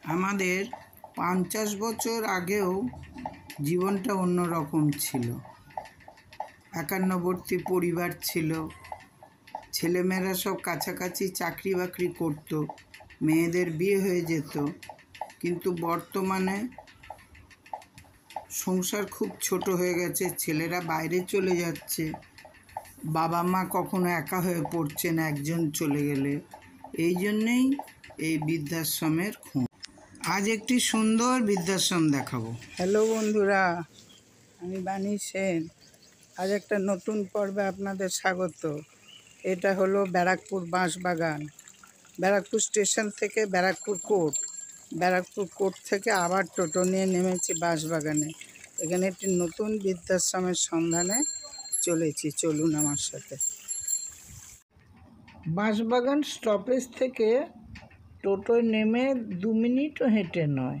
আমাদের 50 বছর আগেও জীবনটা অন্যরকম ছিল। একান্নবর্তী পরিবার ছিল, ছেলেমেয়েরা সব কাছাকাছি চাকরি বাকরি করতো, মেয়েদের বিয়ে হয়ে যেত। কিন্তু বর্তমানে সংসার খুব ছোট হয়ে গেছে, ছেলেরা বাইরে চলে যাচ্ছে, বাবা মা কখনো একা হয়ে পড়ছেন একজন চলে গেলে। এই জন্যেই এই বৃদ্ধাশ্রমের খোঁজ। আজ একটি সুন্দর বৃদ্ধাশ্রম দেখাবো। হ্যালো বন্ধুরা, আমি বাণী সেন। আজ একটা নতুন পর্বে আপনাদের স্বাগত। এটা হলো ব্যারাকপুর বাঁশবাগান। ব্যারাকপুর স্টেশন থেকে ব্যারাকপুর কোর্ট থেকে আবার টোটো নিয়ে নেমেছি বাঁশবাগানে। এখানে একটি নতুন বৃদ্ধাশ্রমের সন্ধানে চলেছি, চলুন আমার সাথে। বাঁশবাগান স্টপেজ থেকে টোটোয় নেমে 2 মিনিটও হেঁটে নয়।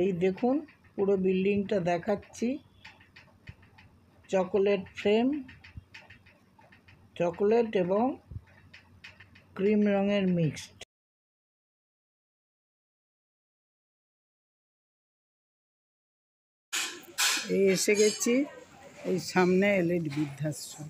এই দেখুন, পুরো বিল্ডিংটা দেখাচ্ছি। চকোলেট ফ্রেম, চকোলেট এবং ক্রিম রঙের মিক্সড। এই এসে গেছি, এই সামনে এলিট বৃদ্ধাশ্রম।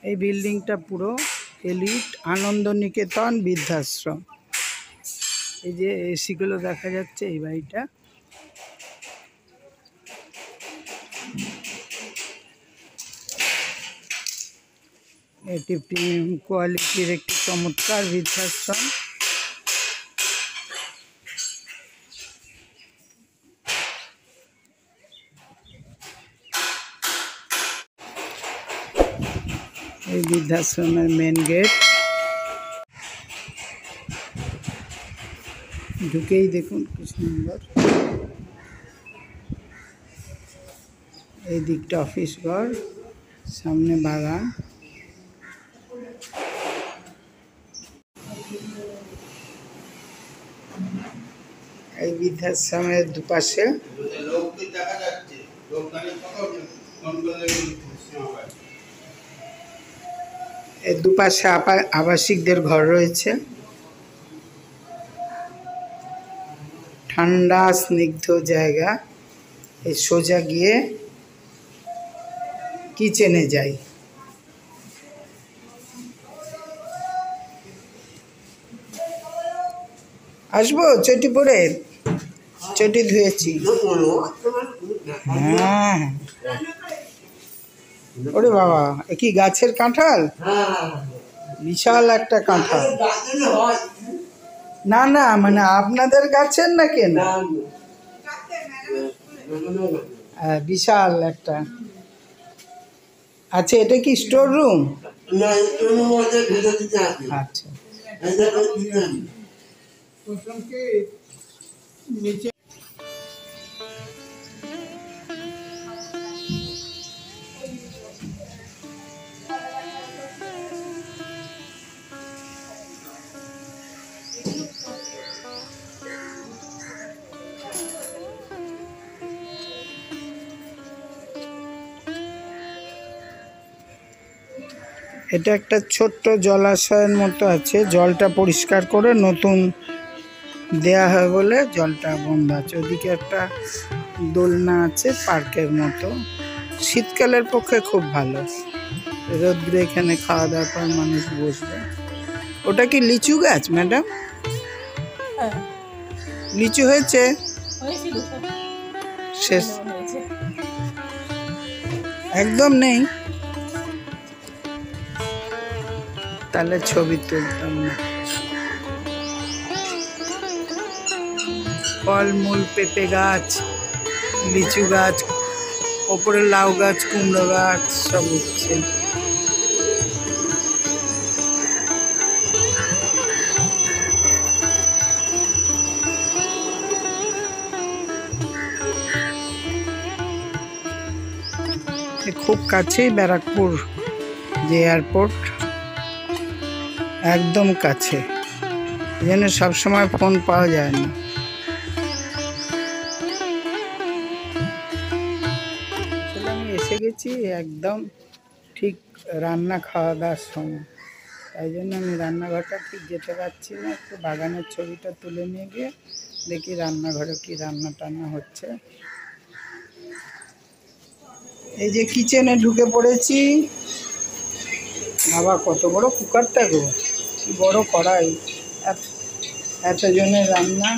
এই বিল্ডিংটা পুরো এলিট আনন্দনিকেতন বৃদ্ধাশ্রম। এই যে এসিগুলো দেখা যাচ্ছে, এই বাড়িটা। এটি প্রিমিয়াম কোয়ালিটির একটি চমৎকার বৃদ্ধাশ্রম। এই বৃদ্ধাশ্রমের মেন গেট। ঢুকেই দেখুন কি সুন্দর। এই দিকটা অফিস ঘর, সামনে বাগান। এই বৃদ্ধাশ্রমের দুপাশে আবাসিকদের ঘর রয়েছে। ঠান্ডা স্নিগ্ধ জায়গা। এই সোজা গিয়ে কিচেনে যাই। আসবো চটি পরে? চটি ধুয়েছি। হ্যাঁ, ওরে বাবা, এ কি গাছের কাঁঠাল? বিশাল একটা কাঁঠাল। না না, মানে আপনাদের গাছের না কেন? বিশাল একটা। আচ্ছা, এটা কি স্টোর রুম? আচ্ছা। এটা একটা ছোট্ট জলাশয়ের মতো আছে, জলটা পরিষ্কার করে নতুন দেয়া হয় বলে জলটা বন্ধ আছে। ওদিকে একটা দোলনা আছে পার্কের মতো। শীতকালের পক্ষে খুব ভালো, রোদ্রে এখানে খাওয়া দাওয়ার পর মানুষ বসবে। ওটা কি লিচু গাছ ম্যাডাম? লিচু হয়েছে? শেষ, একদম নেই? তাহলে ছবি তুলতাম না। ফলমূল, পেঁপে গাছ, লিচু গাছ, ওপরে লাউ গাছ, কুমড়ো গাছ সব উঠছে। খুব কাছেই ব্যারাকপুর যে এয়ারপোর্ট, একদম কাছে, এই জন্য সবসময় ফোন পাওয়া যায় না। আমি এসে গেছি একদম ঠিক রান্না খাওয়া দাওয়ার সময়, তাই জন্য আমি রান্নাঘরটা ঠিক যেতে পারছি না। একটু বাগানের ছবিটা তুলে নিয়ে গিয়ে দেখি রান্নাঘরে কি রান্না টান্না হচ্ছে। এই যে কিচেনে ঢুকে পড়েছি। বাবা কত বড় কুকারটা গো, কি বড় কড়াই, এতজনের রান্না।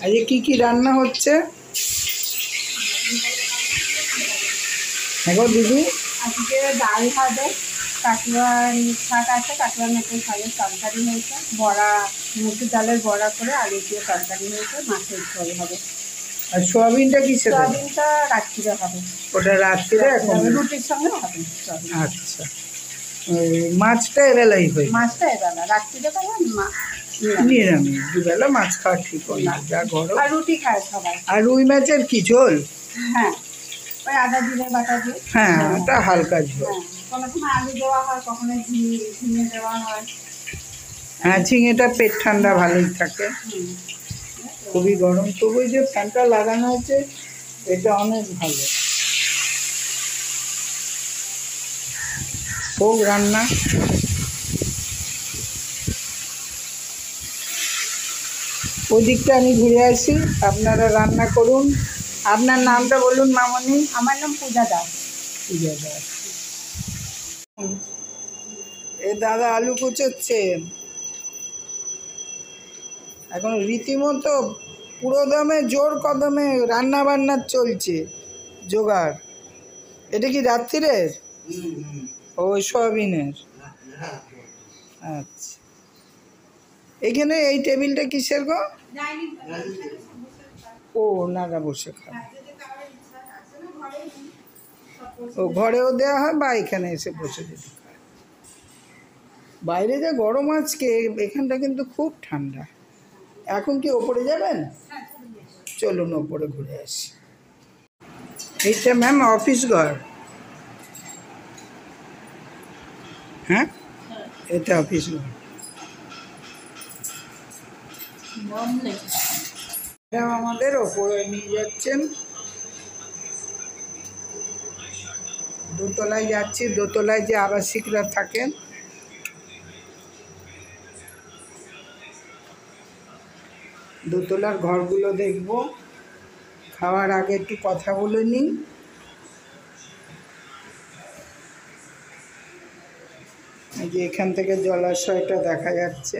আজকে কি রান্না হচ্ছে? দেখো দিদি, আজকে ডাল হবে, কাটুয়ার শাক আছে, কাটুয়া মেথি শাকের তরকারি হয়েছে, বড়া মুসুর ডালের বড়া করে আলু দিয়ে তরকারি হয়েছে, মাছের ঝোল হবে। আর সোয়াবিনটা কিসে দেবে? সোয়াবিনটা রাত্রিরে হবে। ওটা রাত্রিরে এখন রুটির সঙ্গে হবে। আচ্ছা, মাছটা এবেলাই হয়? মাছটা এবেলা, রাত্রিরে খাবো নিরামিষ। দুবেলা মাছ খাওয়া ঠিক হয় না, যা গরম। আর রুটি খায় সবাই। আর রুই মাছের কি ঝোল? হ্যাঁ, ওই আদা জিরে বাটা দিয়ে। হ্যাঁ, ওটা হালকা ঝোল। হ্যাঁ, কোনো সময় আলু দেওয়া হয়, কখনো ঝিঙে দেওয়া হয়। হ্যাঁ, ঝিঙেটা পেট ঠান্ডা ভালোই থাকে। খুবই গরম, তবু যে ফ্যানটা লাগানো আছে এটা অনেক ভালো। হোক রান্না। ওই দিকটা আমি ঘুরে আসি, আপনারা রান্না করুন। আপনার নামটা বলুন মামনি। আমার নাম পূজা দাস। পূজা দাস। এ দাদা আলু কুচোচ্ছেন এখন রীতিমতো, পুরো দমে জোর কদমে রান্না বান্না চলছে জোগাড়। এটা কি রাত্রিরের? ওই সোয়াবিনের। আচ্ছা, এখানে এই টেবিলটা কিসের গো? ও, ওনারা বসে খায়। ও, ঘরেও দেওয়া হয় বা এখানে এসে বসে যদি খায়। বাইরে যে গরম আজকে, এখানটা কিন্তু খুব ঠান্ডা। এখন কি ওপরে যাবেন? চলুন ওপরে ঘুরে আসি। এইটা ম্যাম অফিস ঘর? হ্যাঁ, এটা অফিস ঘর। আমাদের ওপরে নিয়ে যাচ্ছেন, দোতলায় যাচ্ছি। দোতলায় যে আবাসিকরা থাকেন, দোতলার ঘরগুলো দেখব। খাওয়ার আগে একটু কথা বলে নিই। এই যে এখান থেকে জলাশয়টা দেখা যাচ্ছে।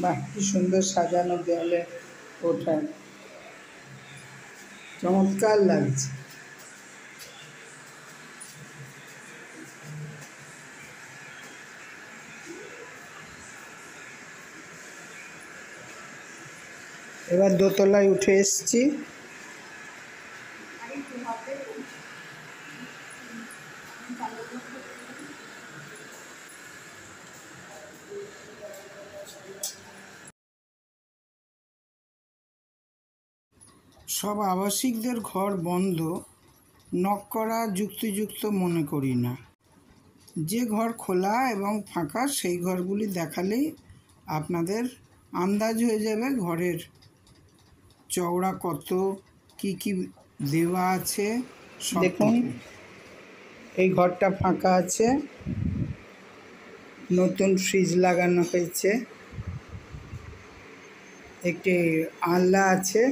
বাহ, কি সুন্দর সাজানো দেয়ালে ওঠা, চমৎকার লাগছে। এবার দোতলায় উঠে এসছি। সব আবাসিকদের ঘর বন্ধ, নক করা যুক্তিযুক্ত মনে করি না। যে ঘর খোলা এবং ফাঁকা সেই ঘরগুলি দেখালেই আপনাদের আন্দাজ হয়ে যাবে ঘরের চওড়া কত, কি দেওয়া আছে। দেখুন, এই ঘরটা ফাঁকা আছে, নতুন ফ্রিজ লাগানো হয়েছে, একটি আলনা আছে,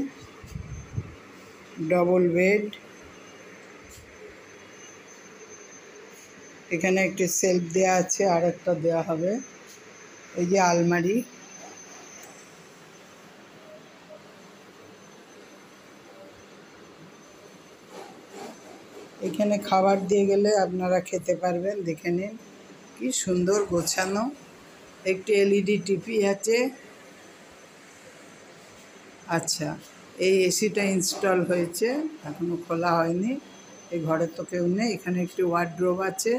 ডবল বেড, এখানে একটি সেলফ দেওয়া আছে, আর একটা দেওয়া হবে। এই যে আলমারি, এখানে খাবার দিয়ে গেলে আপনারা খেতে পারবেন। দেখে নিন কি সুন্দর গোছানো। একটি এলইডি টিভি আছে। আচ্ছা, এই এসিটা ইনস্টল হয়েছে, এখনো খোলা হয়নি। এই ঘরে তো কেউ নেই। এখানে একটি ওয়ার্ডরোব আছে।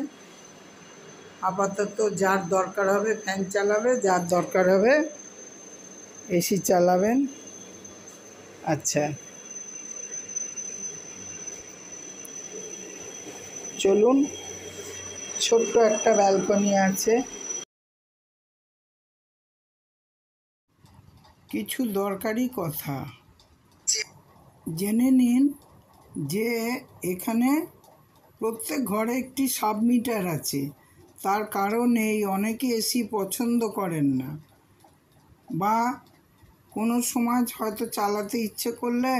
আপাতত যার দরকার হবে ফ্যান চালাবে, যার দরকার হবে এসি চালাবেন। আচ্ছা, চলুন। ছোট্ট একটা ব্যালকনি আছে। কিছু দরকারি কথা জেনে নিন যে এখানে প্রত্যেক ঘরে একটি সাবমিটার আছে। তার কারণ এই অনেকে এসি পছন্দ করেন না, বা কোনো সময় হয়তো চালাতে ইচ্ছে করলে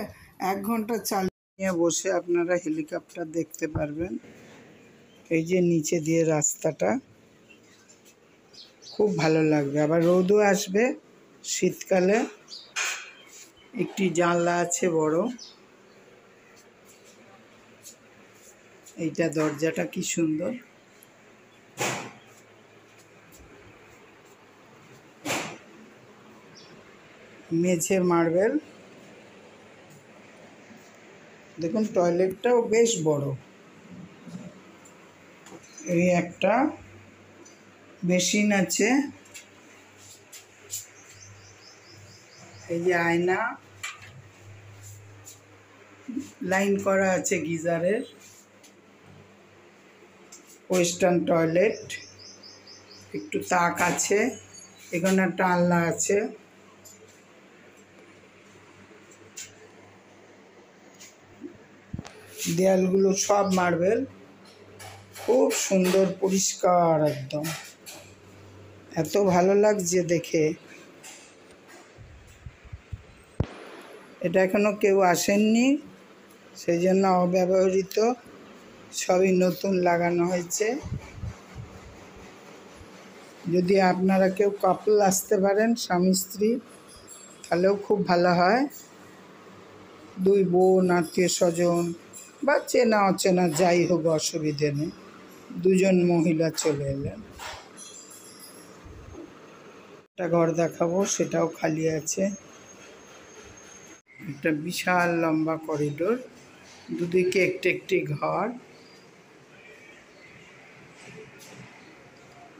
1 ঘন্টা চালিয়ে বসে আপনারা হেলিকপ্টার দেখতে পারবেন। এই যে নিচে দিয়ে রাস্তাটা, খুব ভালো লাগবে। আবার রোদও আসবে শীতকালে। একটি জানলা আছে বড়। এইটা দরজাটা কি সুন্দর। মেঝে মার্বেল। দেখুন টয়লেটটাও বেশ বড়। এই একটা বেসিন আছে। এই যে আয়না, লাইন করা আছে গিজারের। ওয়েস্টার্ন টয়লেট, একটু তাক আছে। এখানে একটা আলনা আছে। দেয়ালগুলো সব মার্বেল, খুব সুন্দর, পরিষ্কার একদম। এত ভালো লাগছে দেখে। এটা এখনো কেউ আসেননি, সেই জন্য অব্যবহৃত, সবই নতুন লাগানো হয়েছে। যদি আপনারা কেউ কাপল আসতে পারেন, স্বামী স্ত্রী, তাহলেও খুব ভালো হয়। 2 বোন, আত্মীয় স্বজন বা চেনা অচেনা যাই হোক, অসুবিধে নেই। 2 জন মহিলা চলে এলেন। একটা ঘর দেখাবো, সেটাও খালি আছে। একটা বিশাল লম্বা করিডোর, দুদিকে একটি একটি ঘর,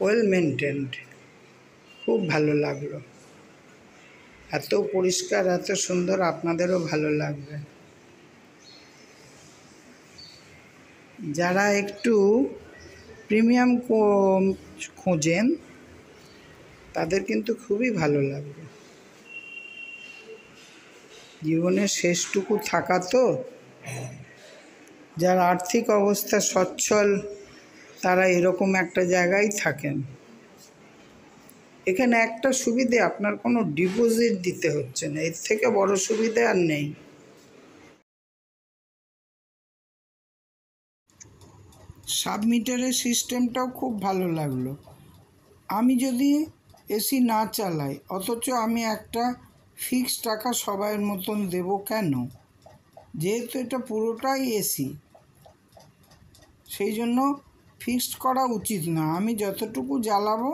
ওয়েল মেনটেন্ড। খুব ভালো লাগলো। এত পরিষ্কার, এত সুন্দর, আপনাদেরও ভালো লাগবে। যারা একটু প্রিমিয়াম খোঁজেন, তাদের কিন্তু খুবই ভালো লাগবে। জীবনের শেষটুকু থাকা তো, যার আর্থিক অবস্থা সচ্ছল, তারা এরকম একটা জায়গায় থাকেন। এখানে একটা সুবিধে, আপনার কোনো ডিপোজিট দিতে হচ্ছে না। এর থেকে বড় সুবিধা আর নেই। সাবমিটারের সিস্টেমটাও খুব ভালো লাগলো। আমি যদি এসি না চালাই, অথচ আমি একটা ফিক্সড টাকা সবাইয়ের মতন দেব কেন? যেহেতু এটা পুরোটাই এসি, সেই জন্য ফিক্সড করা উচিত না। আমি যতটুকু জ্বালাবো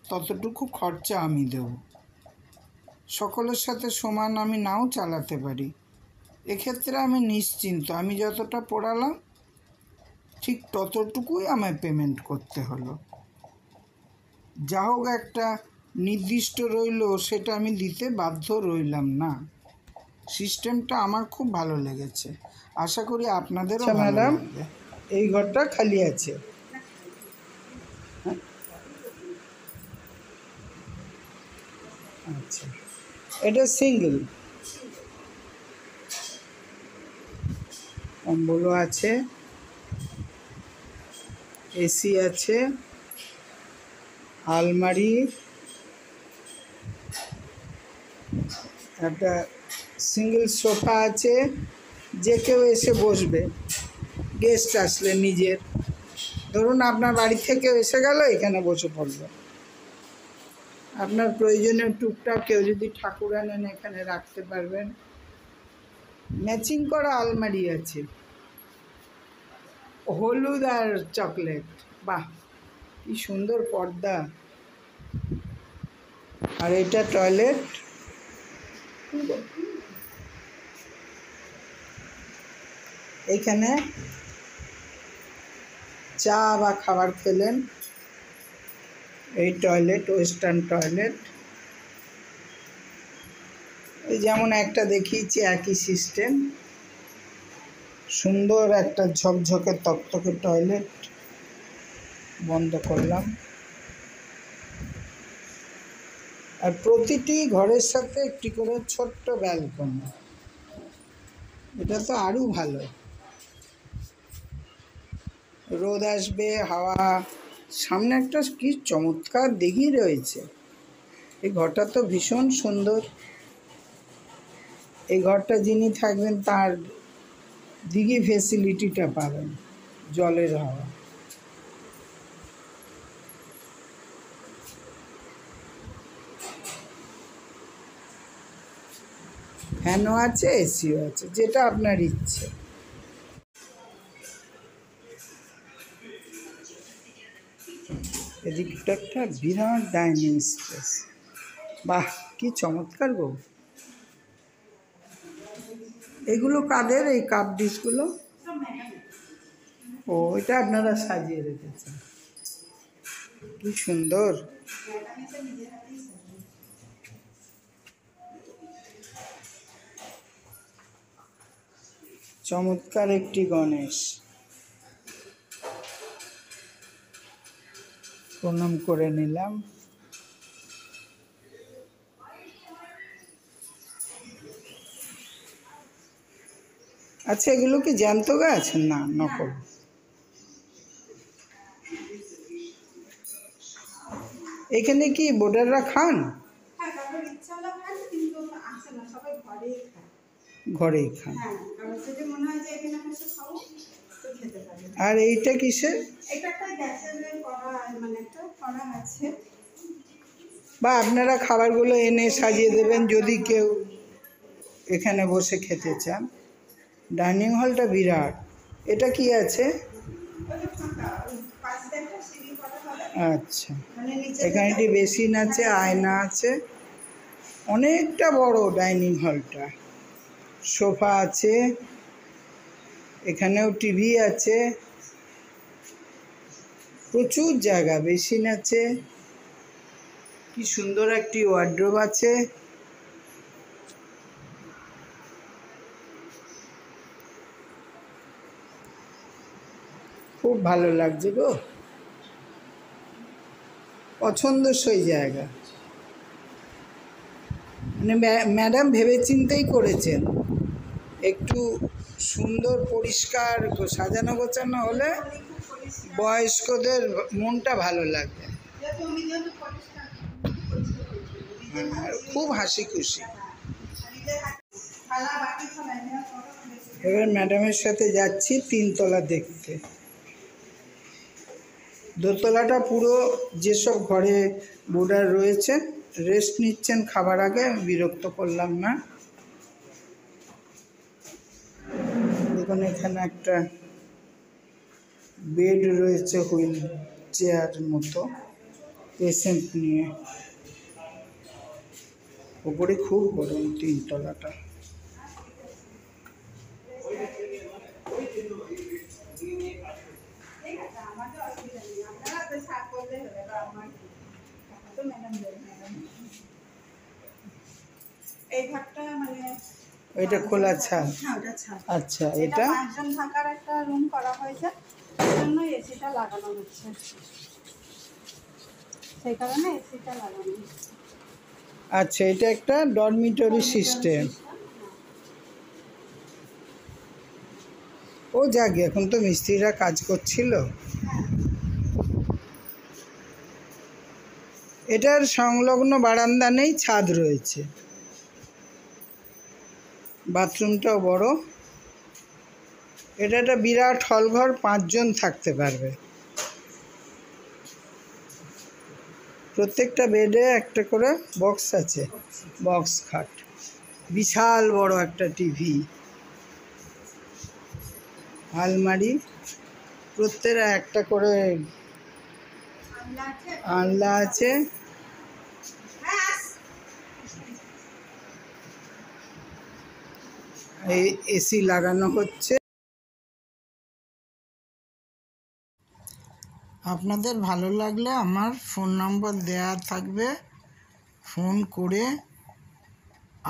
ততটুকু খরচা আমি দেব। সকলের সাথে সমান আমি নাও চালাতে পারি। এক্ষেত্রে আমি নিশ্চিন্ত। আমি যতটা পোড়ালাম ঠিক ততটুকুই আমায় পেমেন্ট করতে হলো। যা হোক একটা নির্দিষ্ট রইল, সেটা আমি দিতে বাধ্য রইলাম না। সিস্টেমটা আমার খুব ভালো লেগেছে। আশা করি আপনাদেরও ভালো লাগবে। এই ঘরটা খালি আছে। আচ্ছা, এটা সিঙ্গেল। কম্বলও আছে, এসি আছে, আলমারি, একটা সিঙ্গেল সোফা আছে। যে কেউ এসে বসবে, গেস্ট আসলে নিজের, ধরুন আপনার বাড়ি থেকে এসে গেল, এখানে বসে পড়বে। আপনার প্রয়োজনীয় টুকটাক কেউ যদি ঠাকুর আনেন, এখানে রাখতে পারবেন। ম্যাচিং করা আলমারি আছে, হলুদ আর চকলেট। বাহ, কি সুন্দর পর্দা। আর এটা টয়লেট। এখানে চা বা খাবার খেলেন। এই টয়লেট, ওয়েস্টার্ন টয়লেট। এই যেমন একটা দেখিয়েছি একই সিস্টেম, সুন্দর একটা ঝকঝকে তকতকে টয়লেট। বন্ধ করলাম। আর প্রতিটি ঘরের সাথে একটি করে ছোট্ট ব্যালকনি, এটা তো আরও ভালো। রোদ আসবে, হাওয়া, সামনে একটা কি চমৎকার দিঘি রয়েছে। এই ঘরটা তো ভীষণ সুন্দর। এই ঘরটা যিনি থাকবেন তার দিঘি ফেসিলিটিটা পাবেন, জলের হাওয়া। ফ্যানও আছে, এসিও আছে, যেটা আপনার ইচ্ছে। এদিকটা একটা বিরাট ডাইনিং স্পেস। বাহ, কি চমৎকার গো। এগুলো কাদের, এই কাপ ডিশগুলো? ও, এটা আপনারা সাজিয়ে রেখেছেন, কি সুন্দর। চমৎকার একটি গণেশ, প্রণাম করে নিলাম। আচ্ছা, এগুলো কি জ্যান্ত গাছ? না, নকল। এখানে কি বোর্ডাররা খান? ঘরেই খান। আর এইটা কিসের? বা আপনারা খাবারগুলো এনে সাজিয়ে দেবেন যদি কেউ এখানে বসে খেতে চান। ডাইনিং হলটা বিরাট। এটা কি আছে? আচ্ছা, এখানে একটি বেসিন আছে, আয়না আছে, অনেকটা বড় ডাইনিং হলটা। সোফা আছে, এখানেও টিভি আছে, প্রচুর জায়গা, বেসিন আছে, কি সুন্দর একটি ওয়ার্ড্রোব আছে। খুব ভালো লাগছে গো, পছন্দসই জায়গা। মানে ম্যাডাম ভেবেচিন্তেই করেছেন। একটু সুন্দর পরিষ্কার সাজানো গোছানো হলে বয়স্কদের মনটা ভালো লাগবে। আর খুব হাসি খুশি। এবার ম্যাডামের সাথে যাচ্ছি 3 তলা দেখতে। দোতলাটা পুরো যেসব ঘরে বোর্ডার রয়েছে রেস্ট নিচ্ছেন খাবার আগে, বিরক্ত করলাম না। দেখুন, এখানে একটা বেড রয়েছে, হুইল চেয়ার মতো, পেশেন্ট নিয়ে। ওপরে খুব গরম 3 তলাটা। এই ঘরটা মানে ওইটা খোলা ছাদ। হ্যাঁ, ওটা ছাদ। আচ্ছা, এটা এটা 5 জন থাকার একটা রুম করা হয়েছে, সেই জন্য এসিটা লাগানো হচ্ছে, সেই কারণে এসিটা লাগানো হচ্ছে। আচ্ছা, এটা একটা ডরমিটরি সিস্টেম। ও যাক, এখন তো মিস্ত্রিরা কাজ করছিল। এটার সংলগ্ন বারান্দা নেই, ছাদ রয়েছে। বাথরুমটাও বড়। এটা একটা বিরাট হলঘর, 5 জন থাকতে পারবে। প্রত্যেকটা বেডে একটা করে বক্স আছে, বক্স খাট, বিশাল বড় একটা টিভি, আলমারি, প্রত্যেকটা একটা করে আনলা আছে। এই এসি লাগানো হচ্ছে। আপনাদের ভালো লাগলে আমার ফোন নম্বর দেয়া থাকবে, ফোন করে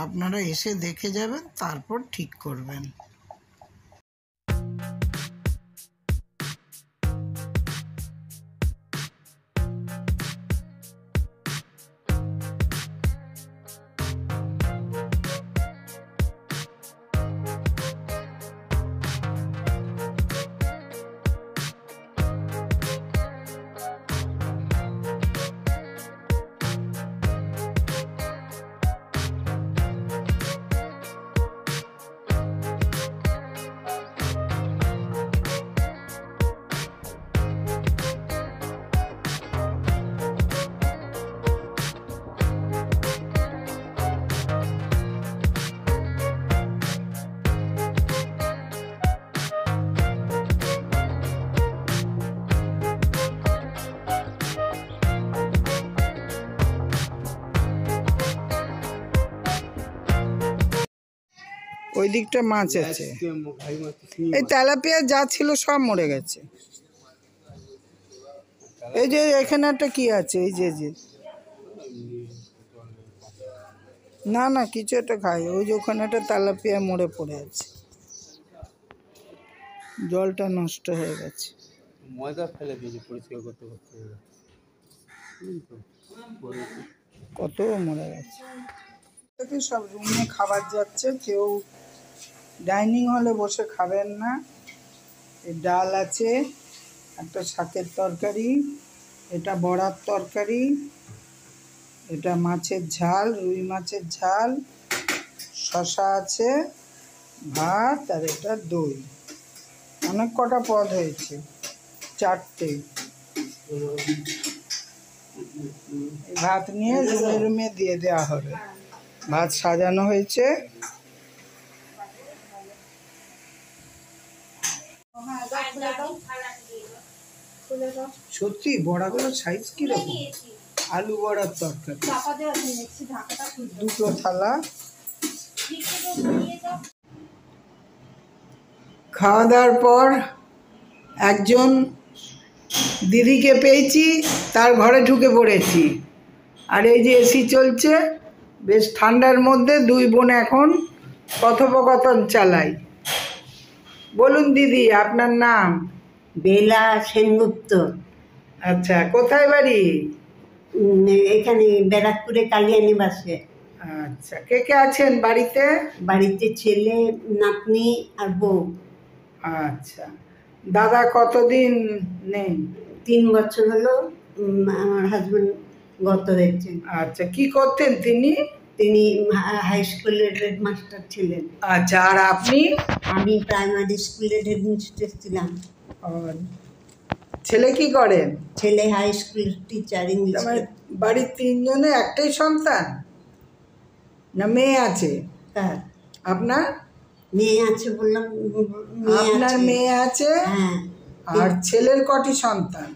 আপনারা এসে দেখে যাবেন, তারপর ঠিক করবেন। ওই দিকটা মাছ আছে, এই তেলাপিয়া যা ছিল সব মরে গেছে। এই যে এখানে একটা কি আছে, এই যে না না কিছু একটা খাই, ওই যে ওখানে একটা তেলাপিয়া মরে পড়ে আছে, জলটা নষ্ট হয়ে গেছে। ময়দা ফেলে দিয়েছে পরিষ্কার করতে করতে, কত মরে গেছে। সব রুমে খাবার যাচ্ছে, কেউ ডাইনিং হলে বসে খাবেন না। এই ডাল আছে, একটা শাকের তরকারি, এটা বড়ার তরকারি, এটা মাছের ঝাল, রুই মাছের ঝাল, শসা আছে, ভাত, আর এটা দই। অনেক কটা পদ হয়েছে, 4টে। ভাত নিয়ে রুমে রুমে দিয়ে দেওয়া হবে। ভাত সাজানো হয়েছে। সত্যি বড়াগুলোর সাইজ কিরকম? আলু বড়ার তরকারি, 2টো থালা। খাওয়া দাওয়ার পর একজন দিদিকে পেয়েছি, তার ঘরে ঢুকে পড়েছি। আর এই যে এসি চলছে, বেশ ঠান্ডার মধ্যে 2 বোন এখন কথোপকথন চালাই। বলুন দিদি, আপনার নাম? বেলা সেনগুপ্ত। আচ্ছা, কোথায় বাড়ি? এখানে ব্যারাকপুরে কালিয়ানিবাসে। আচ্ছা, কে কে আছেন বাড়িতে? বাড়িতে ছেলে, নাতনি আর বউ। আচ্ছা, দাদা কতদিন নেই? 3 বছর হলো আমার হাজবেন্ড গত হয়েছে। আচ্ছা, কি করতেন তিনি? তিনি হাই স্কুলের হেডমাস্টার ছিলেন। আচ্ছা, আর আপনি? আমি প্রাইমারি স্কুলের হেডমিস্ট্রেস ছিলাম। ছেলে কি করেন? ছেলে হাই স্কুল টিচার, ইংলিশ। বাড়ির 3 জনে একটাই সন্তান না মেয়ে আছে? কার? আপনার মেয়ে আছে বললাম। আপনার মেয়ে আছে? হ্যাঁ। আর ছেলের কটি সন্তান?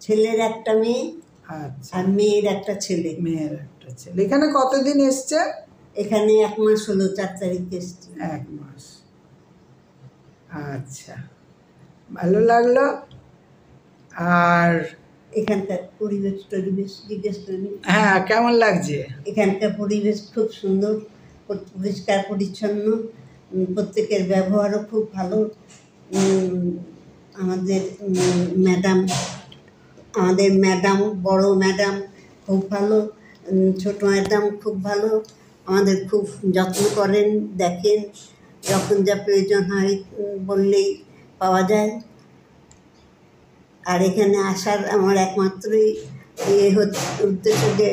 ছেলের একটা মেয়ে। আচ্ছা, আর মেয়ের একটা ছেলে। মেয়ের একটা ছেলে। এখানে কতদিন এসছে? এখানে 1 মাস হলো, 4 তারিখে এসছে। 1 মাস। আচ্ছা, ভালো লাগলো। আর এখানকার পরিবেশ জিজ্ঞেস করি। হ্যাঁ, কেমন লাগছে? এখানকার পরিবেশ খুব সুন্দর, পরিষ্কার পরিচ্ছন্ন, প্রত্যেকের ব্যবহারও খুব ভালো। আমাদের ম্যাডাম, বড় ম্যাডাম খুব ভালো, ছোট ম্যাডাম খুব ভালো। আমাদের খুব যত্ন করেন, দেখেন, যখন যা প্রয়োজন হয় বললেই পাওয়া যায়। আর এখানে আসার আমার একমাত্রই উদ্দেশ্য যে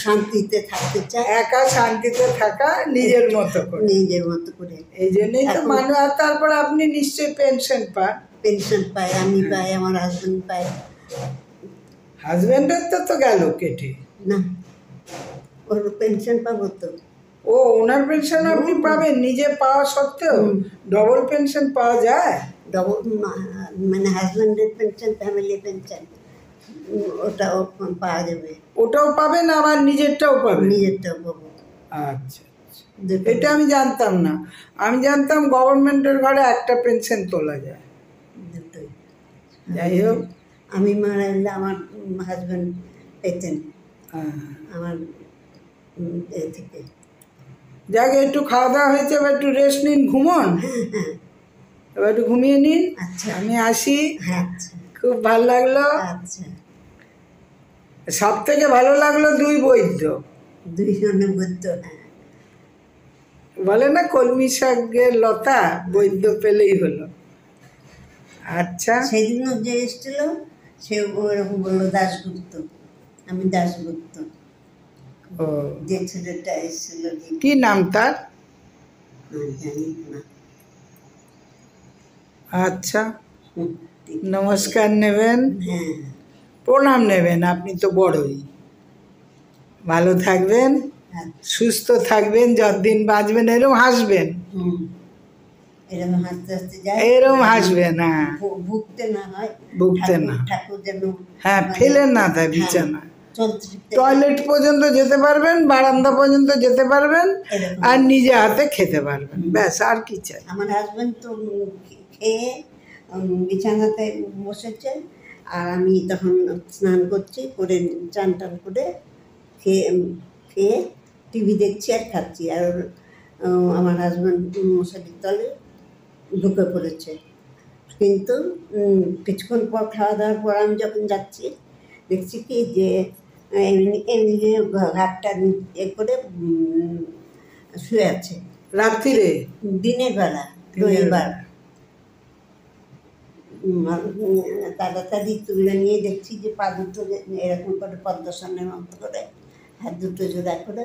শান্তিতে থাকতে চাই। একা শান্তিতে থাকা, নিজের মতো করে। নিজের মতো করে। এই জন্যই তো মানুষ। আর তারপর আপনি নিশ্চয়ই পেনশন পান? পেনশন পাই, আমি পাই, আমার হাজবেন্ড পাই। হাজবেন্ডের তো গেল কেটে। না, ওর পেনশন পাবো তো। ও, ওনার পেনশন আপনি পাবেন? নিজে পাওয়া সত্ত্বেও ডবল পেনশন পাওয়া যায়? ডবল মানে হাজবেন্ডের পেনশন, ফ্যামিলি পেনশন, ওটাও পাওয়া যাবে। ওটাও পাবেন, আবার নিজেরটাও পাবেন? নিজেরটাও পাবো। আচ্ছা, এটা আমি জানতাম না। আমি জানতাম গভর্নমেন্টের ঘরে একটা পেনশন তোলা যায়। দুটোই। যাই হোক, আমি মারা গেলে আমার হাজবেন্ড পেতেন। হ্যাঁ। আমার এ থেকে। যাকে একটু খাওয়া দাওয়া হয়েছে, এবার একটু রেস্ট নিন, ঘুমন, এবার একটু ঘুমিয়ে নিন। আচ্ছা আমি আসি। আচ্ছা খুব ভালো লাগলো। আচ্ছা। সব থেকে ভালো লাগলো দুই বৈদ্য, দুইজনে বলতো বলে না কলমি শাকের লতা বৈদ্য পেলেই হলো। আচ্ছা, সেদিনও যে এসেছিল সে ওরকম বললো দাশগুপ্ত, আমি দাশগুপ্ত। ও যে ছেলেটা এসেছিল কি নাম তার? জানি না। আচ্ছা, হুম, ঠিক। নমস্কার নেবেন, হ্যাঁ প্রণাম নেবেন, আপনি তো বড়ই। ভালো থাকবেন, আচ্ছা। সুস্থ থাকবেন, যতদিন বাঁচবেন এরম হাসবেন, হুম, এরকম হাসতে হাসতে যায়, এরম হাসবেন। হ্যাঁ, ভুগতে না হয়, ভুগতে না। ঠাকুর যেন হ্যাঁ, মানে- ফেলেন না তাই হ্যাঁ, বিছানা। চলতে ফিরতে টয়লেট পর্যন্ত যেতে পারবেন, বারান্দা পর্যন্ত যেতে পারবেন, এরকম। আর নিজে হাতে খেতে পারবেন, ব্যাস, আর কি চাই? আমার হাজব্যান্ড তো খেয়ে বিছানাতে বসেছে, আর আমি তখন স্নান করছি, করে চান টান করে খেয়ে টিভি দেখছি আর খাচ্ছি, আর আমার হাজব্যান্ড মশারির তলে ঢুকে পড়েছে। কিন্তু কিছুক্ষণ পর খাওয়া দাওয়ার পর আমি যখন যাচ্ছি দেখছি কি যে এমনি ঘাটটা এ করে শুয়ে আছে রাত্রিরে? দিনের বেলা, রবিবার। তাড়াতাড়ি তুলে নিয়ে দেখছি যে পা দুটো এরকম করে পদ্মাসনের মতো করে, হাত দুটো জোড়া করে,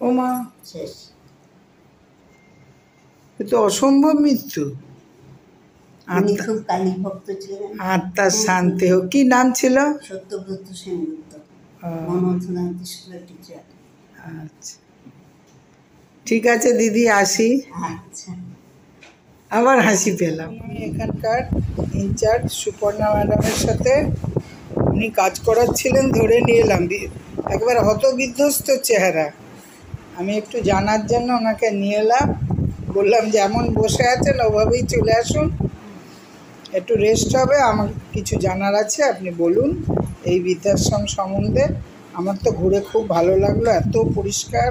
ও মা, শেষ। এ তো অসম্ভব মৃত্যু। উনি খুব কালী ভক্ত ছিলেন। আত্মার শান্তি হোক। কি নাম ছিল? সত্যব্রত সেনগুপ্ত, ও, মনোধনাথ স্কুলের টিচার। আচ্ছা, ঠিক আছে দিদি, আসি। আচ্ছা, আবার হাসি পেলাম। আমি এখানকার ইনচার্জ সুপর্ণা ম্যাডামের সাথে উনি কাজ করাচ্ছিলেন, ধরে নিয়ে এলাম। একবার হতবিধ্বস্ত চেহারা। আমি একটু জানার জন্য ওনাকে নিয়ে এলাম, বললাম যেমন বসে আছেন ওভাবেই চলে আসুন, একটু রেস্ট হবে, আমার কিছু জানার আছে, আপনি বলুন এই বৃদ্ধাশ্রম সম্বন্ধে। আমার তো ঘুরে খুব ভালো লাগলো, এত পরিষ্কার,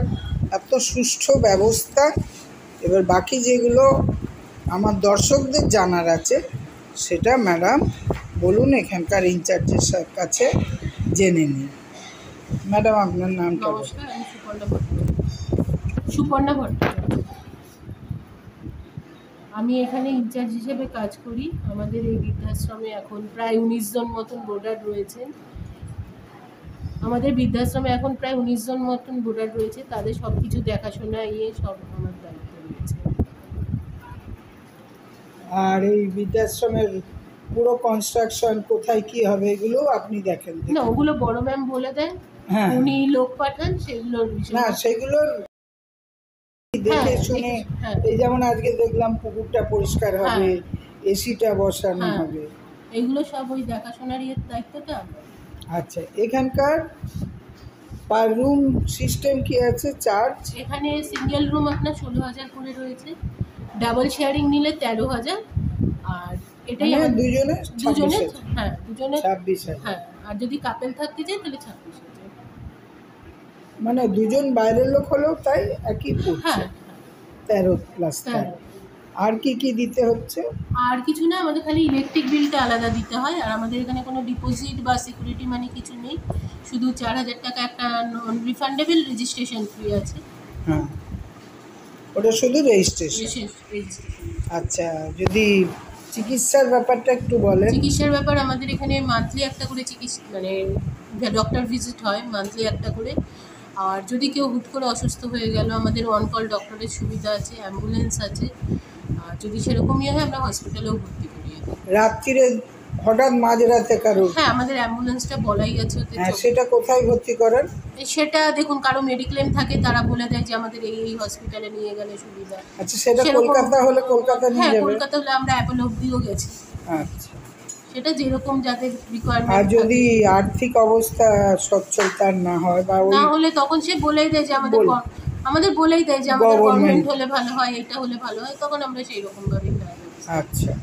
এত সুষ্ঠু ব্যবস্থা। এবার বাকি যেগুলো আমার দর্শকদের জানার আছে সেটা ম্যাডাম বলুন, এখানকার ইনচার্জের কাছে জেনে নিন। ম্যাডাম, আপনার নামটা বলুন। নমস্কার, আমি সুপর্ণা ভট্টাচার্য। আমি এখানে ইনচার্জ হিসেবে কাজ করি। আমাদের এই বৃদ্ধাশ্রমে এখন প্রায় 19 জন মতন বোর্ডার রয়েছেন। তাদের সব কিছু দেখাশোনা সব আমার দায়িত্ব রয়েছে। আর এই বৃদ্ধাশ্রমের পুরো কনস্ট্রাকশন কোথায় কি হবে এগুলো আপনি দেখেন? না, ওগুলো বড় ম্যাম বলে দেন, হ্যাঁ, উনি লোক পাঠান, সেগুলোর না সেগুলোর দেখে হ্যাঁ, শুনে। হ্যাঁ, এই যেমন আজকে দেখলাম পুকুরটা পরিষ্কার হবে, এসিটা বসানো হ্যাঁ। হবে। এগুলো সব ওই দেখাশোনার দায়িত্বটা আমার। আচ্ছা, এখানকার পার রুম সিস্টেম কি আছে, চার্জ? এখানে সিঙ্গেল রুম আপনার 16,000 করে রয়েছে, ডাবল শেয়ারিং নিলে 13,000, আর এটাই মানে আমার দুজনে দুজনে 26,000। হ্যাঁ, দুজনে 26,000। হ্যাঁ, আর যদি কাপেল থাকতে চাই তাহলে 26,000। মানে দুজন বাইরের লোক হলেও তাই একই পড়ছে, হ্যাঁ, 13+13। আর কি কি দিতে হচ্ছে? আর কিছু না, আমাদের খালি ইলেকট্রিক বিলটা আলাদা দিতে হয়। আর আমাদের এখানে কোনো ডিপোজিট বা সিকিউরিটি মানি কিছু নেই, শুধু 4,000 টাকা একটা নন রিফান্ডেবল রেজিস্ট্রেশন ফি আছে। হ্যাঁ, ওটা শুধু রেজিস্ট্রেশন। রেজিস্ট্রেশন। আচ্ছা, যদি চিকিৎসার ব্যাপারটা একটু বলেন। চিকিৎসার ব্যাপার, আমাদের এখানে মান্থলি একটা করে মানে ডক্টর ভিজিট হয়, মান্থলি একটা করে। আর যদি কেউ হুট করে অসুস্থ হয়ে গেল, আমাদের অন কল ডক্টরের সুবিধা আছে, অ্যাম্বুলেন্স আছে। আর যদি সেরকমই হয় আমরা হসপিটালেও ভর্তি করিয়ে দিই। রাত্রিরে হঠাৎ মাঝরাতে কারো? হ্যাঁ, আমাদের অ্যাম্বুলেন্সটা বলাই আছে ওতে। হ্যাঁ, সেটা কোথায় ভর্তি করেন? সেটা দেখুন, কারো মেডিক্লেম থাকে, তারা বলে দেয় যে আমাদের এই হসপিটালে নিয়ে গেলে সুবিধা। আচ্ছা, সেটা সেরকম- কলকাতা হলে কলকাতা নিয়ে হ্যাঁ, যাবে? কলকাতা হলে আমরা অ্যাপোলো অব্দিও গেছি। আচ্ছা, সেটা যেরকম যাদের আর রিকোয়ারমেন্ট যদি আর্থিক অবস্থা সচ্ছল তার না হয় বা ওই না হলে, তখন সে বলেই দেয় যে আমাদের বলে। আমাদের বলেই দেয় যে আমাদের Government। গভর্নমেন্ট হলে ভালো হয়, এটা হলে ভালো হয়, তখন আমরা সেই রকম ভাবেই আচ্ছা,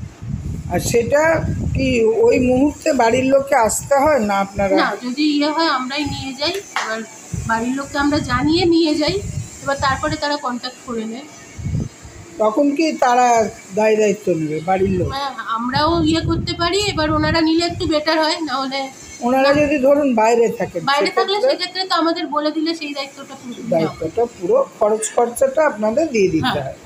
আর সেটা কি ওই মুহূর্তে বাড়ির লোককে আসতে হয় না আপনারা? না, যদি হয় আমরাই নিয়ে যাই। এবার বাড়ির লোককে আমরা জানিয়ে নিয়ে যাই, এবার তারপরে তারা কন্ট্যাক্ট করে নেয়। তখন কি তারা দায়িত্ব নেবে বাড়ির লোক? হ্যাঁ, আমরাও করতে পারি, এবার ওনারা নিলে একটু বেটার হয়, নাহলে ওনারা যদি ধরুন বাইরে থাকেন, বাইরে থাকলে সেক্ষেত্রে সেক্ষেত্রে তো আমাদের বলে দিলে সেই দায়িত্বটা পুরো খরচ খরচাটা আপনাদের দিয়ে দিতে হয়।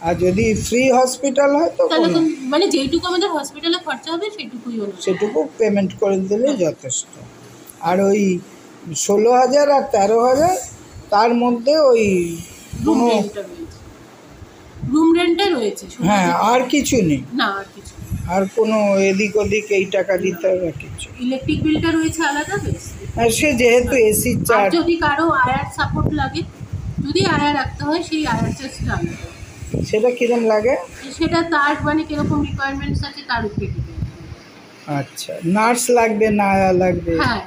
আর যদি ফ্রি হসপিটাল হয় তো তাহলে মানে যেইটুকু আমাদের হসপিটালে খরচা হবে সেইটুকুই সেটুকু পেমেন্ট করে দিলে যথেষ্ট। আর ওই 16,000 আর 13,000 তার মধ্যে ওই রুম রেন্টটা রয়েছে। হ্যাঁ, আর কিছু নেই? না, আর কিছু আর কোনো এদিক ওদিক এই টাকা দিতে হবে কিছু? ইলেকট্রিক বিলটা রয়েছে আলাদা বেশ। আর সে যেহেতু এসি চার্জ, যদি কারো আয়ার সাপোর্ট লাগে, যদি আয়ার রাখতে হয় সেই আয়ার চার্জটা আলাদা। সেটা কিরম লাগে? সেটা তার মানে কিরকম রিকোয়ারমেন্টস আছে তার উপরে ডিপেন্ড। আচ্ছা, নার্স লাগবে না লাগবে? হ্যাঁ,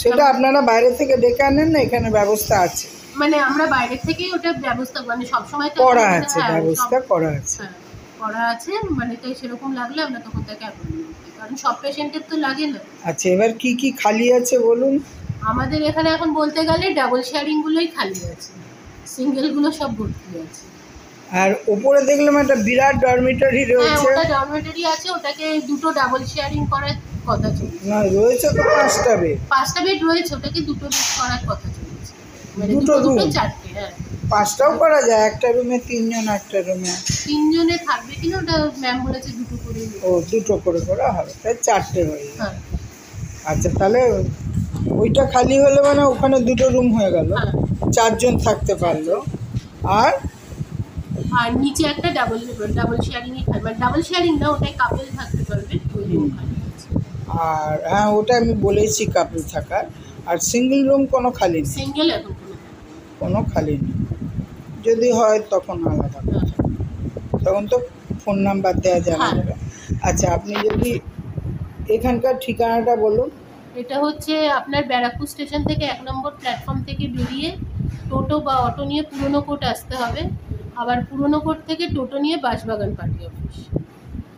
সেটা আপনারা বাইরে থেকে ডেকে আনেন না এখানে ব্যবস্থা আছে? মানে আমরা বাইরে থেকেই ওটা ব্যবস্থা মানে সবসময় করা আছে, ব্যবস্থা করা আছে। হ্যাঁ, করা আছে, মানে তাই সেরকম লাগলে আমরা তখন তাকে অ্যাপয়েন্টমেন্ট দিই, কারণ সব পেশেন্টের তো লাগে না। আচ্ছা, এবার কি কি খালি আছে বলুন? আমাদের এখানে এখন বলতে গেলে ডাবল শেয়ারিংগুলোই খালি আছে, সিঙ্গেলগুলো সব ভর্তি আছে। আর উপরে দেখলাম একটা বিরাট ডরমিটরি হ্যাঁ, রয়েছে। ওটা ডরমেটরি আছে, ওটাকে দুটো ডাবল শেয়ারিং করার কথা চলছে। না, রয়েছে তো 5টা বেড। 5টা বেড রয়েছে, ওটাকে দুটো বেড করার কথা চলছে, মানে দুটো দুটো room? 4টে। হ্যাঁ, 5টাও করা যায়, একটা রুমে 3 জন, একটা রুমে 3 জনে থাকবে কিনা ওটা ম্যাম বলেছে দুটো করে। ও, দুটো করে করা হবে, তাই 4টে হয়ে যাবে। হ্যাঁ, আচ্ছা, তাহলে ওইটা খালি হলে মানে ওখানে দুটো রুম হয়ে গেল, হ্যাঁ। 4 জন থাকতে পারলো। আর আর নিচে একটা ডাবল শেয়ারিংই থাকবে, মানে ডাবল শেয়ারিং না, ওটাই কাপল থাকতে পারবে ওই ওখানে আছে। আর হ্যাঁ, ওটা আমি বলেছি কাপল থাকার। আর সিঙ্গেল রুম কোনো খালি নেই? সিঙ্গেল এখন কোনো খালি নেই, যদি হয় তখন আলাদা, তখন তো ফোন নাম্বার দেওয়া জানা হ্যাঁ। যাবে। আচ্ছা, আপনি যদি এখানকার ঠিকানাটা বলুন। এটা হচ্ছে আপনার ব্যারাকপুর স্টেশন থেকে 1 নম্বর প্ল্যাটফর্ম থেকে বেরিয়ে টোটো বা অটো নিয়ে পুরনো কোর্ট আসতে হবে, আবার পুরনো কোর্ট থেকে টোটো নিয়ে বাঁশবাগান পার্টি অফিস।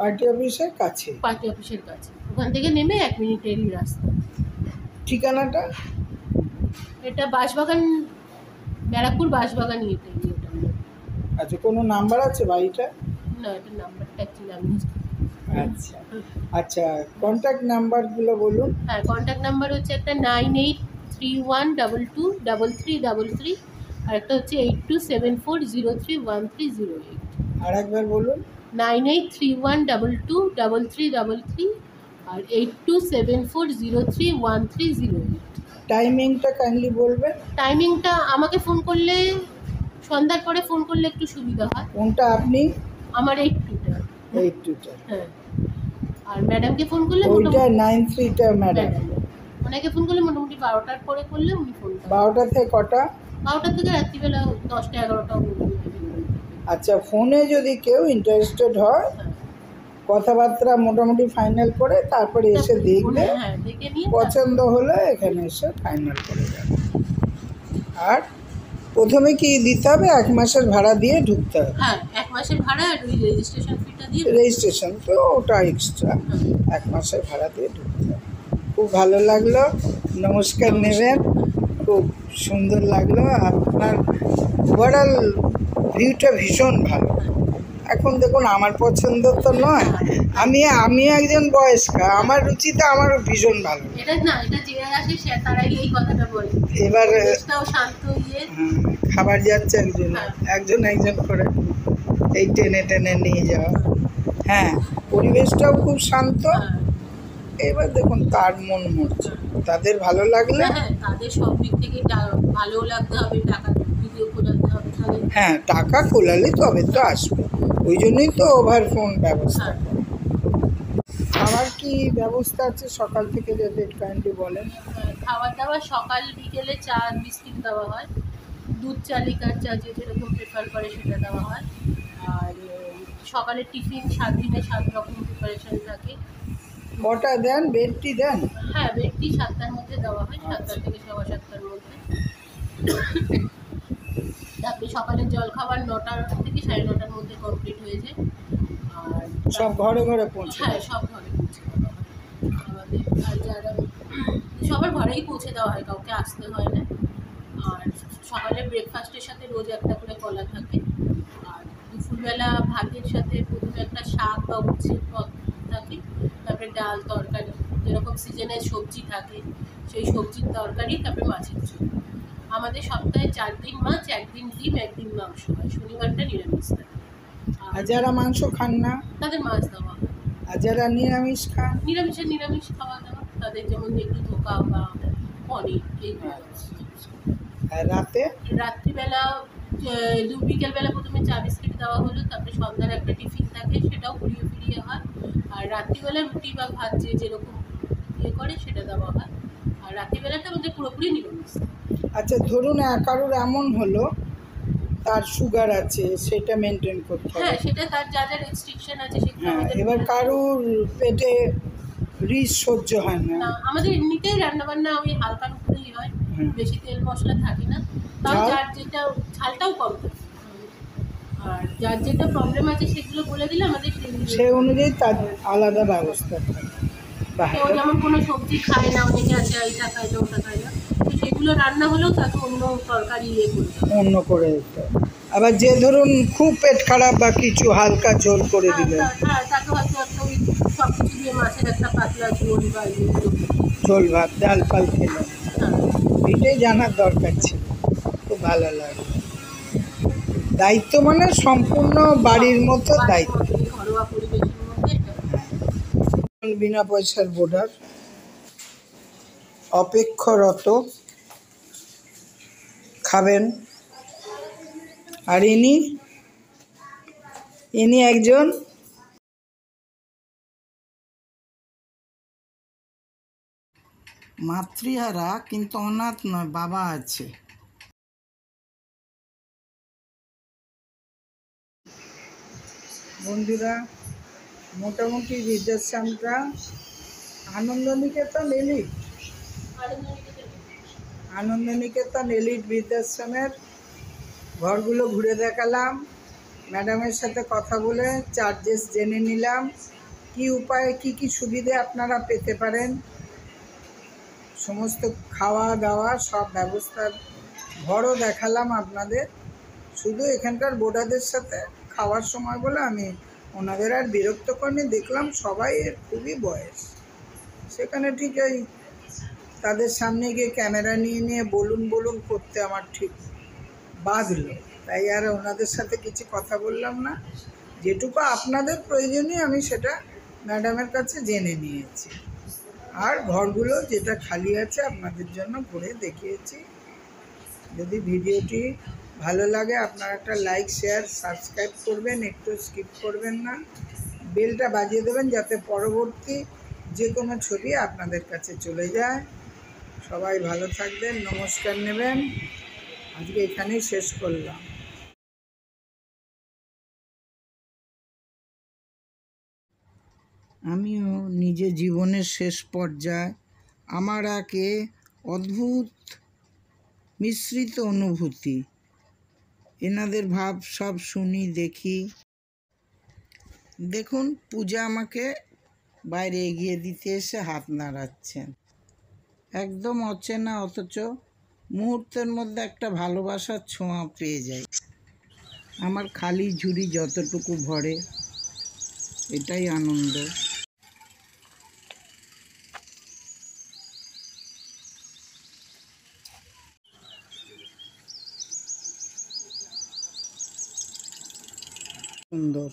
পার্টি অফিসের কাছে? পার্টি অফিসের কাছে, ওখান থেকে নেমে 1 মিনিটেরই রাস্তা। ঠিকানাটা? এটা বাঁশবাগান, ব্যারাকপুর বাঁশবাগান ইয়েতে। আচ্ছা, কোনো নাম্বার আছে বাড়িটা? না, এটা নাম্বারটা অ্যাকচুয়ালি আমি আচ্ছা আচ্ছা, কন্ট্যাক্ট নাম্বারগুলো বলুন। হ্যাঁ, কন্ট্যাক্ট নাম্বার হচ্ছে একটা 9831223333, আর একটা হচ্ছে 8274031308। আর একবার বলুন। 9831223333 আর 8274031308। টাইমিংটা কাইন্ডলি বলবেন। টাইমিংটা আমাকে ফোন করলে, সন্ধ্যার পরে ফোন করলে একটু সুবিধা হয়। কোনটা আপনি? আমার 82টা। 82টা। হ্যাঁ, আর ম্যাডামকে ফোন করলে ওইটা 93টা ম্যাডাম। ওনাকে ফোন করলে মোটামুটি 12টার পরে করলে উনি ফোন করেন। 12টা থেকে কটা? 12টা থেকে রাত্রিবেলা 10টা 11টা। আচ্ছা, ফোনে যদি কেউ ইন্টারেস্টেড হয়, কথাবার্তা মোটামুটি ফাইনাল করে তারপরে এসে দেখবে, হ্যাঁ, দেখে নিয়ে পছন্দ হলে এখানে এসে ফাইনাল করে যাবে। আর প্রথমে কি দিতে হবে? 1 মাসের ভাড়া দিয়ে ঢুকতে হবে? হ্যাঁ, 1 মাসের ভাড়া আর ওই রেজিস্ট্রেশন ফিটা দিয়ে। রেজিস্ট্রেশন তো ওটা এক্সট্রা, 1 মাসের ভাড়া দিয়ে ঢুকতে হবে। খুব ভালো লাগলো, নমস্কার নেবেন, খুব সুন্দর লাগলো। আপনার ওভারঅল ভিউটা ভীষণ ভালো। এখন দেখুন, আমার পছন্দ তো নয়, আমি একজন বয়স্কা, আমার রুচিতে আমার ভীষণ ভালো। এটা না, এটা যে আসে সে তারাই এই কথাটা বলে। এবার পরিবেশটাও শান্ত খাবার যাচ্ছে একজন করে, এই টেনে টেনে নিয়ে যাওয়া। হ্যাঁ, পরিবেশটাও খুব শান্ত। এবার দেখুন, তার মন মরছে, তাদের ভালো লাগলে। হ্যাঁ, তাদের সব দিক থেকে ভালো লাগতে হবে, টাকা ভিডিও খোলাতে হবে তাদের। হ্যাঁ, টাকা খোলালে তবে তো আসবে, ওই জন্যই তো ওভার ফোন ব্যবস্থা। খাবার কি ব্যবস্থা আছে সকাল থেকে, যদি কাইন্ডলি বলেন? খাবার দাবার সকাল বিকেলে চা বিস্কিট দেওয়া হয়, দুধ চা লিকার চা যে যেরকম প্রেফার করে সেটা দেওয়া হয়। আর সকালে টিফিন 7 দিনে 7 রকম প্রিপারেশন থাকে। কটা দেন? বেডটি দেন? হ্যাঁ, বেডটি 7টার মধ্যে দেওয়া হয়, 7টা থেকে 7:15টার মধ্যে। তারপরে সকালের জলখাবার 9টা থেকে 9:30টার মধ্যে কমপ্লিট হয়ে যায়। আর সব ঘরে ঘরে পৌঁছে? হ্যাঁ, সব ঘরে পৌঁছে দেওয়া হয় আমাদের। আর যারা সবার ঘরেই পৌঁছে দেওয়া হয়, কাউকে আসতে হয় না। আর সকালে ব্রেকফাস্টের সাথে রোজ একটা করে কলা থাকে। আর দুপুরবেলা ভাতের সাথে প্রথমে একটা শাক বা উচ্ছের পদ থাকে, তারপরে ডাল তরকারি, যেরকম সিজনের সবজি থাকে সেই সবজির তরকারি, তারপরে মাছের ঝোল। আমাদের সপ্তাহে 4 দিন মাছ, 1 দিন ডিম, 1 দিন মাংস হয়, শনিবারটা নিরামিষ থাকে। আর যারা মাংস খান না, তাদের মাছ দেওয়া হয়। আর যারা নিরামিষ খান, নিরামিষ খাওয়া দাওয়া, তাদের যেমন একটু ধোকা বা পনির এইগুলো। আর রাতে রাত্রিবেলা বিকেলবেলা প্রথমে চা বিস্কিট দেওয়া হলো, তারপরে সন্ধ্যার একটা টিফিন থাকে, সেটাও ঘুরিয়ে ফিরিয়ে হয়। আর রাত্রিবেলা রুটি বা ভাত যে যেরকম ইয়ে করে সেটা দেওয়া হয়। আর রাত্রিবেলাটা আমাদের পুরোপুরি নিরামিষ। আচ্ছা ধরুন কারোর এমন হলো তার সুগার আছে, সেটা মেনটেন করতে হবে। হ্যাঁ, সেটা তার যা যা রেস্ট্রিকশন আছে সেগুলো হ্যাঁ, আমাদের এবার কারোর পেটে রিচ সহ্য হয় না, না, আমাদের এমনিতেই রান্নাবান্না ওই হালকার উপরেই হয়, হুম। বেশি তেল মশলা থাকে না। তাও ঝাল? যার যেটা ঝালটাও কম থাকে। আর যার যেটা প্রবলেম আছে সেগুলো বলে দিলে আমাদের সেই অনুযায়ী তার আলাদা ব্যবস্থা থাকে। বাহ, কেউ যেমন কোনো সবজি খায় না, অনেকে আছে এইটা খায় না ওটা খায় না, তো সেগুলো রান্না হলেও তাকে অন্য তরকারি ইয়ে করতে হবে। অন্য করে দিতে হবে। আবার যে ধরুন খুব পেট খারাপ বা কিছু হালকা ঝোল করে দিলেন, তাকে হয়তো একটা ওই সব কিছু দিয়ে মাছের একটা পাতলা ঝোল বা এগুলো। ঝোল ভাত ডাল ফাল খেলেন, হ্যাঁ, এটাই জানার দরকার ছিল। খুব ভালো লাগলো। দায়িত্ব মানে সম্পূর্ণ বাড়ির মতো দায়িত্ব। বাড়ির ঘরোয়া পরিবেশের মধ্যে এটা। বিনা পয়সার বোর্ডার অপেক্ষরত খাবেন। আর ইনি একজন মাতৃহারা, কিন্তু অনাথ নয়, বাবা আছে। বন্ধুরা, মোটামুটি বৃদ্ধাশ্রমটা আনন্দনিকেতন এলিট বৃদ্ধাশ্রমের ঘরগুলো ঘুরে দেখালাম, ম্যাডামের সাথে কথা বলে চার্জেস জেনে নিলাম, কি উপায়ে কি সুবিধে আপনারা পেতে পারেন, সমস্ত খাওয়া দাওয়া সব ব্যবস্থার ঘরও দেখালাম আপনাদের। শুধু এখানকার বোর্ডারদের সাথে খাওয়ার সময় বলে আমি ওনাদের আর বিরক্ত করিনি, দেখলাম সবাই এর খুবই বয়স, সেখানে ঠিক এই তাদের সামনে গিয়ে ক্যামেরা নিয়ে বলুন করতে আমার ঠিক বাজলো, তাই আর ওনাদের সাথে কিছু কথা বললাম না। যেটুকু আপনাদের প্রয়োজনীয় আমি সেটা ম্যাডামের কাছে জেনে নিয়েছি, আর ঘরগুলো যেটা খালি আছে আপনাদের জন্য ঘুরে দেখিয়েছি। যদি ভিডিওটি ভালো লাগে আপনারা একটা লাইক শেয়ার সাবস্ক্রাইব করবেন, একটু স্কিপ করবেন না, বেলটা বাজিয়ে দেবেন যাতে পরবর্তী যে কোনো ছবি আপনাদের কাছে চলে যায়। সবাই ভালো থাকবেন, নমস্কার নেবেন। আজকে এখানেই শেষ করলাম। আমিও নিজের জীবনের শেষ পর্যায়ে আমার একে অদ্ভুত মিশ্রিত অনুভূতি, এনাদের ভাব সব শুনি দেখি। দেখুন পূজা আমাকে বাইরে এগিয়ে দিতে এসে হাত নাড়াচ্ছেন, একদম অচেনা, অথচ মুহূর্তের মধ্যে একটা ভালোবাসার ছোঁয়া পেয়ে যাই। আমার খালি ঝুড়ি যতটুকু ভরে, এটাই আনন্দ। সুন্দর।